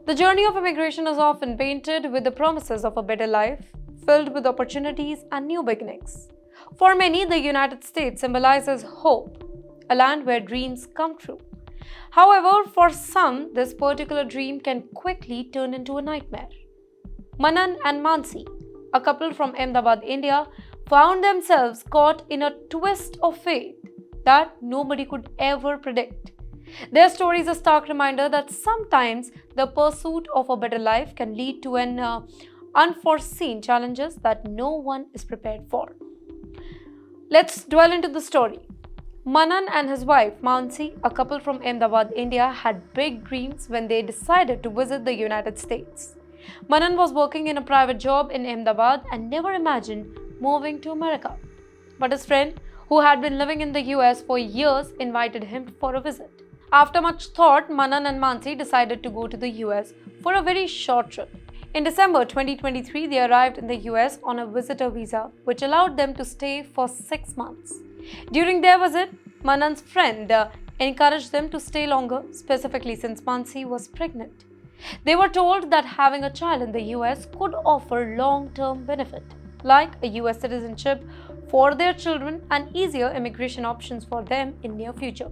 The journey of immigration is often painted with the promises of a better life, filled with opportunities and new beginnings. For many, the United States symbolizes hope, a land where dreams come true. However, for some, this particular dream can quickly turn into a nightmare. Manan and Mansi, a couple from Ahmedabad, India, found themselves caught in a twist of fate that nobody could ever predict. Their story is a stark reminder that sometimes the pursuit of a better life can lead to unforeseen challenges that no one is prepared for. Let's dwell into the story. Manan and his wife Mansi, a couple from Ahmedabad, India, had big dreams when they decided to visit the United States. Manan was working in a private job in Ahmedabad and never imagined moving to America. But his friend, who had been living in the US for years, invited him for a visit. After much thought, Manan and Mansi decided to go to the US for a very short trip. In December 2023, they arrived in the US on a visitor visa, which allowed them to stay for 6 months. During their visit, Manan's friend encouraged them to stay longer, specifically since Mansi was pregnant. They were told that having a child in the US could offer long-term benefit, like a US citizenship for their children and easier immigration options for them in near future.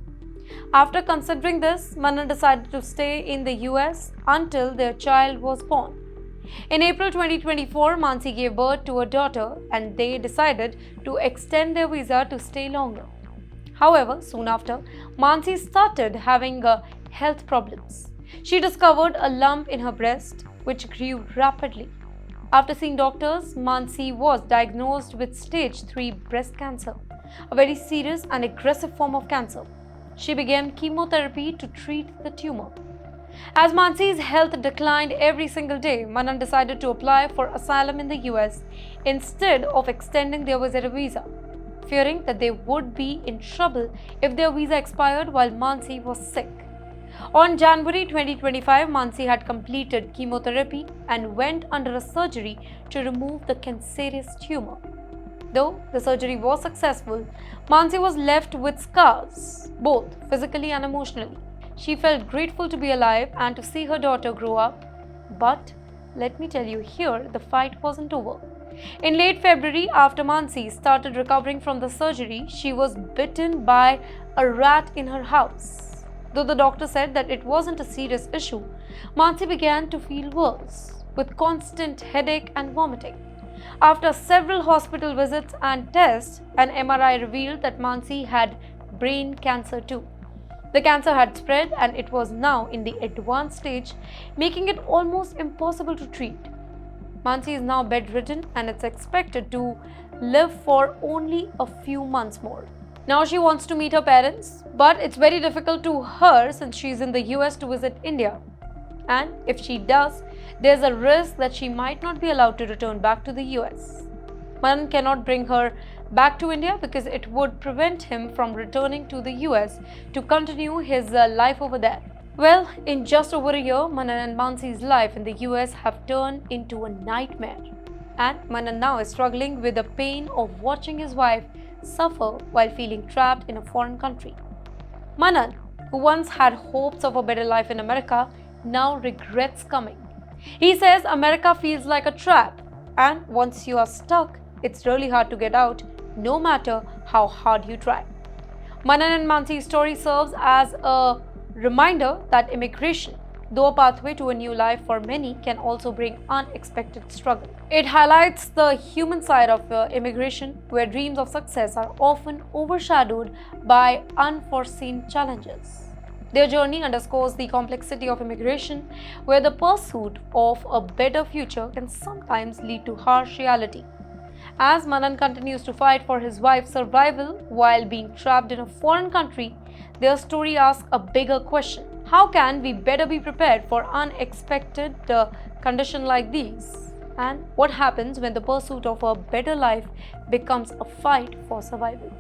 After considering this, Manan decided to stay in the US until their child was born. In April 2024, Mansi gave birth to a daughter and they decided to extend their visa to stay longer. However, soon after, Mansi started having health problems. She discovered a lump in her breast, which grew rapidly. After seeing doctors, Mansi was diagnosed with stage 3 breast cancer, a very serious and aggressive form of cancer. She began chemotherapy to treat the tumor. As Mansi's health declined every single day, Manan decided to apply for asylum in the US instead of extending their visitor visa, fearing that they would be in trouble if their visa expired while Mansi was sick. On January 2025, Mansi had completed chemotherapy and went under a surgery to remove the cancerous tumor. Though the surgery was successful, Mansi was left with scars, both physically and emotionally. She felt grateful to be alive and to see her daughter grow up. But let me tell you here, the fight wasn't over. In late February, after Mansi started recovering from the surgery, she was bitten by a rat in her house. Though the doctor said that it wasn't a serious issue, Mansi began to feel worse, with constant headache and vomiting. After several hospital visits and tests, an MRI revealed that Mansi had brain cancer too. The cancer had spread and it was now in the advanced stage, making it almost impossible to treat. Mansi is now bedridden and it's expected to live for only a few months more. Now she wants to meet her parents, but it's very difficult to her since she's in the US to visit India. And if she does, there's a risk that she might not be allowed to return back to the US. Manan cannot bring her back to India because it would prevent him from returning to the US to continue his life over there. Well, in just over a year, Manan and Mansi's life in the US have turned into a nightmare. And Manan now is struggling with the pain of watching his wife suffer while feeling trapped in a foreign country. Manan, who once had hopes of a better life in America, now regrets coming. He says America feels like a trap, and once you are stuck, it's really hard to get out, no matter how hard you try. Manan and Mansi's story serves as a reminder that immigration, though a pathway to a new life for many, can also bring unexpected struggle. It highlights the human side of immigration, where dreams of success are often overshadowed by unforeseen challenges. Their journey underscores the complexity of immigration, where the pursuit of a better future can sometimes lead to harsh reality. As Manan continues to fight for his wife's survival while being trapped in a foreign country, their story asks a bigger question. How can we better be prepared for unexpected conditions like these? And what happens when the pursuit of a better life becomes a fight for survival?